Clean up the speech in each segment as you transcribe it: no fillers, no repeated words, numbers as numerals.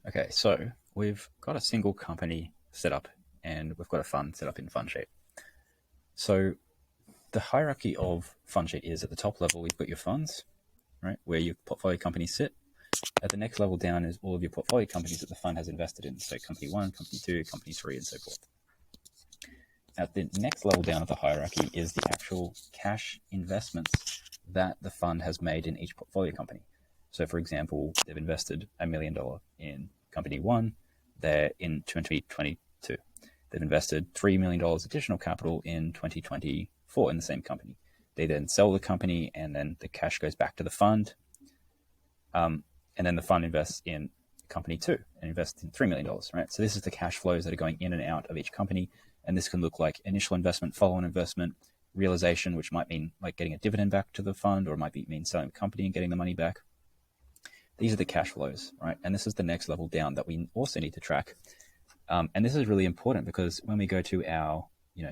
Okay, so we've got a single company set up and we've got a fund set up in Fundsheet. So the hierarchy of Fundsheet is at the top level, we've got your funds, right, where your portfolio companies sit. At the next level down is all of your portfolio companies that the fund has invested in. So company 1, company 2, company 3, and so forth. At the next level down of the hierarchy is the actual cash investments that the fund has made in each portfolio company. So for example, they've invested $1 million in company 1 there in 2022. They've invested $3 million additional capital in 2024 in the same company. They then sell the company and then the cash goes back to the fund. And then the fund invests in company 2 and invests in $3 million, right? So this is the cash flows that are going in and out of each company. And this can look like initial investment, follow-on investment, realization, which might mean like getting a dividend back to the fund, or it might mean selling the company and getting the money back. These are the cash flows, right? And this is the next level down that we also need to track. And this is really important because when we go to our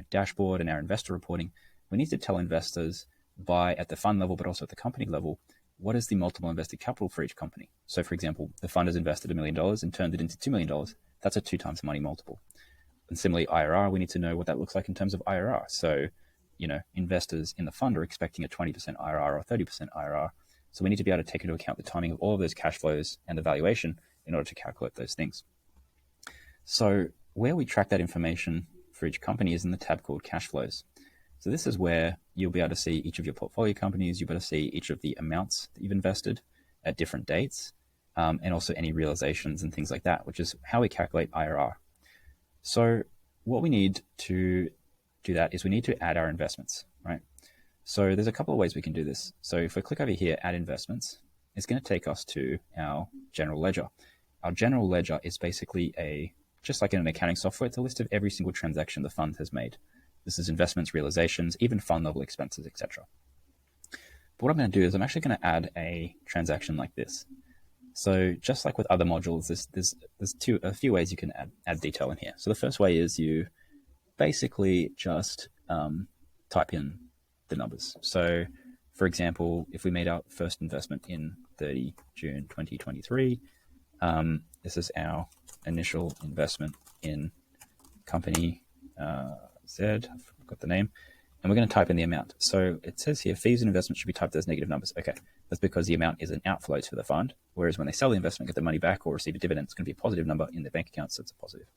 dashboard and our investor reporting, we need to tell investors at the fund level, but also at the company level, what is the multiple invested capital for each company? So for example, the fund has invested $1 million and turned it into $2 million. That's a 2 times money multiple. And similarly, IRR, we need to know what that looks like in terms of IRR. So, investors in the fund are expecting a 20% IRR or 30% IRR. So we need to be able to take into account the timing of all of those cash flows and the valuation in order to calculate those things. So where we track that information for each company is in the tab called cash flows. So this is where you'll be able to see each of your portfolio companies. You'll be able to see each of the amounts that you've invested at different dates, and also any realizations and things like that, which is how we calculate IRR. So what we need to do that is we need to add our investments, right? So there's a couple of ways we can do this. So if we click over here, add investments, it's going to take us to our general ledger. Our general ledger is basically just like in an accounting software, it's a list of every single transaction the fund has made. This is investments, realizations, even fund level expenses, etc. But what I'm going to do is I'm actually going to add a transaction like this. So just like with other modules, there's a few ways you can add detail in here. So the first way is you basically just type in the numbers. So for example, if we made our first investment in 30 June 2023, this is our initial investment in company Z, I forgot the name, and we're going to type in the amount. So it says here, fees and investments should be typed as negative numbers. Okay, that's because the amount is an outflow to the fund, whereas when they sell the investment, get the money back or receive a dividend, it's going to be a positive number in their bank account, so it's a positive.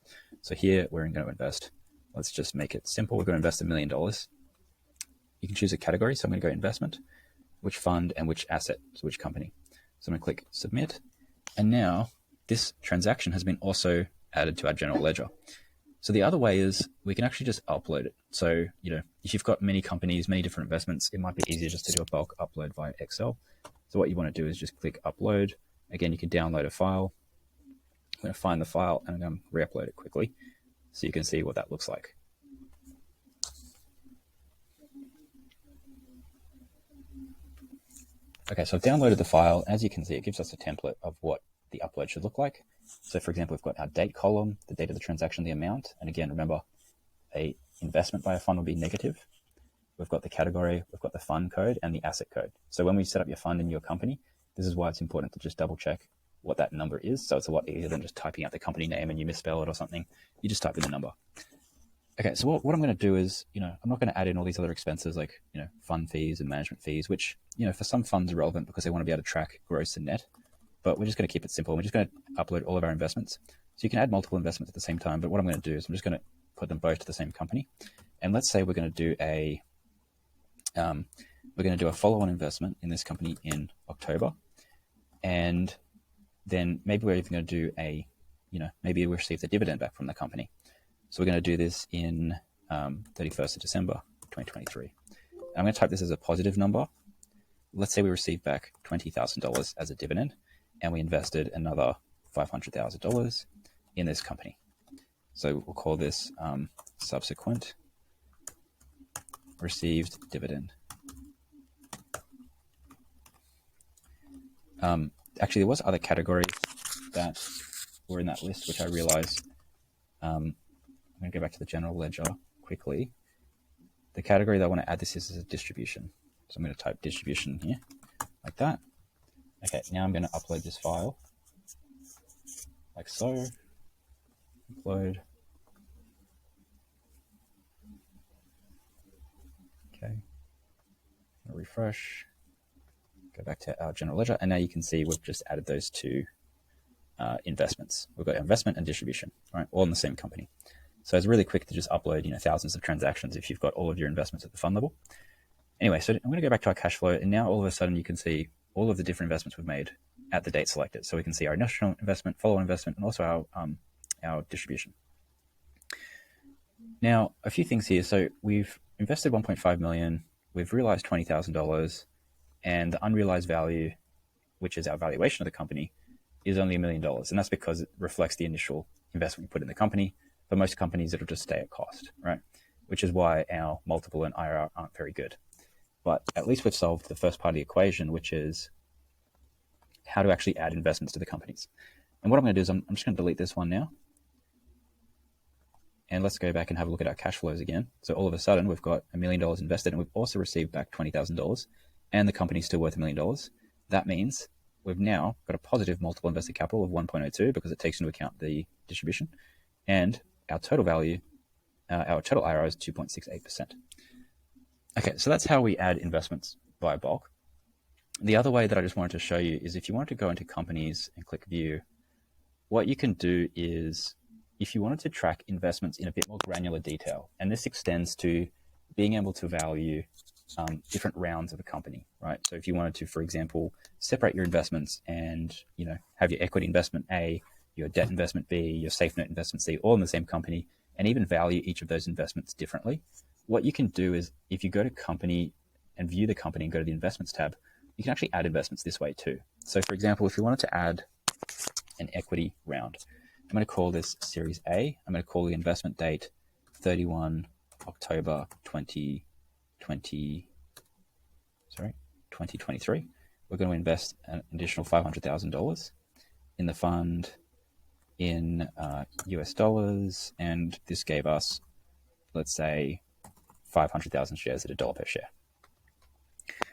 So here we're going to invest, let's just make it simple, we're going to invest $1 million. You can choose a category, so I'm going to go investment, which fund and which asset, so which company. So I'm going to click submit, and now this transaction has been also added to our general ledger. So the other way is we can actually just upload it. So, if you've got many companies, many different investments, it might be easier just to do a bulk upload via Excel. So what you want to do is just click upload. Again, you can download a file. I'm going to find the file and I'm going to re-upload it quickly so you can see what that looks like. Okay, so I've downloaded the file. As you can see, it gives us a template of what the upload should look like. So for example, we've got our date column, the date of the transaction, the amount. And again, remember, a investment by a fund will be negative. We've got the category, we've got the fund code and the asset code. So when we set up your fund in your company, this is why it's important to just double check what that number is. So it's a lot easier than just typing out the company name and you misspell it or something. You just type in the number. Okay, so what I'm going to do is, I'm not going to add in all these other expenses like, fund fees and management fees, which, for some funds are relevant because they want to be able to track gross and net. But we're just going to keep it simple. We're just going to upload all of our investments. So you can add multiple investments at the same time. But what I'm going to do is I'm just going to put them both to the same company. And let's say we're going to do a follow-on investment in this company in October. And then maybe we're even going to do maybe we receive the dividend back from the company. So we're going to do this in 31st of December, 2023. And I'm going to type this as a positive number. Let's say we received back $20,000 as a dividend and we invested another $500,000 in this company. So we'll call this subsequent received dividend. Actually, there was other categories that were in that list, which I realized. I'm going to go back to the general ledger quickly. The category that I want to add this is a distribution. So I'm going to type distribution here, like that. Okay, now I'm going to upload this file. like so. Upload. Okay. Refresh. Go back to our general ledger, and now you can see we've just added those two investments. We've got investment and distribution, right, all in the same company. So it's really quick to just upload, thousands of transactions if you've got all of your investments at the fund level. Anyway, so I'm going to go back to our cash flow, and now all of a sudden you can see all of the different investments we've made at the date selected. So we can see our initial investment, follow-on investment, and also our distribution. Now, a few things here. So we've invested 1.5 million, we've realized $20,000, and the unrealized value, which is our valuation of the company, is only $1 million. And that's because it reflects the initial investment we put in the company. For most companies, it'll just stay at cost, right? Which is why our multiple and IRR aren't very good. But at least we've solved the first part of the equation, which is how to actually add investments to the companies. And what I'm going to do is I'm just going to delete this one now. And let's go back and have a look at our cash flows again. So all of a sudden, we've got $1 million invested, and we've also received back $20,000, and the company's still worth $1 million. That means we've now got a positive multiple invested capital of 1.02 because it takes into account the distribution, and our total value, our total IRR is 2.68%. Okay, so that's how we add investments via bulk. The other way that I just wanted to show you is if you wanted to go into companies and click view, what you can do is if you wanted to track investments in a bit more granular detail, and this extends to being able to value different rounds of a company, right? So if you wanted to, for example, separate your investments and, have your equity investment A, your debt investment B, your safe note investment C, all in the same company, and even value each of those investments differently, what you can do is if you go to company and view the company and go to the investments tab, you can actually add investments this way too. So for example, if you wanted to add an equity round, I'm going to call this Series A. I'm going to call the investment date 31 October 2023. We're going to invest an additional $500,000 in the fund in US dollars, and this gave us, let's say, 500,000 shares at $1 per share.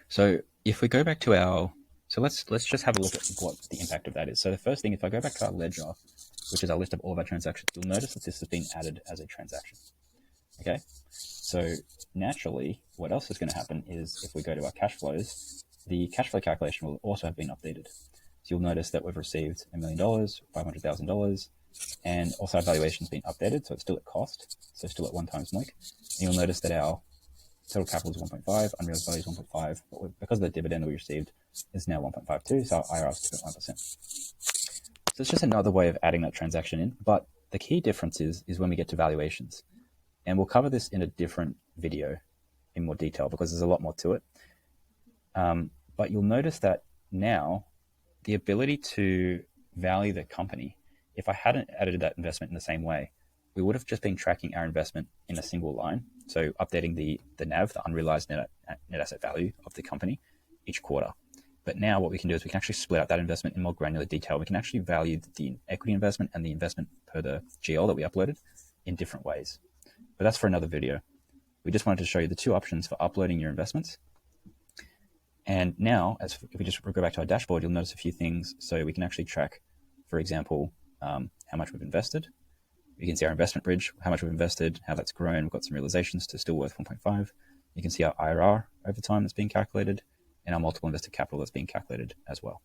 So if we go back to let's just have a look at what the impact of that is. So the first thing, if I go back to our ledger, which is our list of all of our transactions, you'll notice that this has been added as a transaction. Okay, so naturally, what else is going to happen is if we go to our cash flows, the cash flow calculation will also have been updated. So you'll notice that we've received $1 million, $500,000, and also our valuation's been updated, so it's still at cost, so still at 1 times MOIC. And you'll notice that our total capital is 1.5, unrealized value is 1.5, but because of the dividend we received, it's now 1.52, so our IRR is 2.1%. So it's just another way of adding that transaction in, but the key difference is when we get to valuations. And we'll cover this in a different video in more detail because there's a lot more to it. But you'll notice that now the ability to value the company, if I hadn't added that investment in the same way, we would have just been tracking our investment in a single line. So updating the NAV, the unrealized net asset value of the company each quarter. But now what we can do is we can actually split out that investment in more granular detail. We can actually value the equity investment and the investment per the GL that we uploaded in different ways. But that's for another video. We just wanted to show you the two options for uploading your investments. And now, if we just go back to our dashboard, you'll notice a few things. So we can actually track, for example, how much we've invested. You can see our investment bridge, how much we've invested, how that's grown. We've got some realizations to still worth 1.5. You can see our IRR over time that's being calculated and our multiple invested capital that's being calculated as well.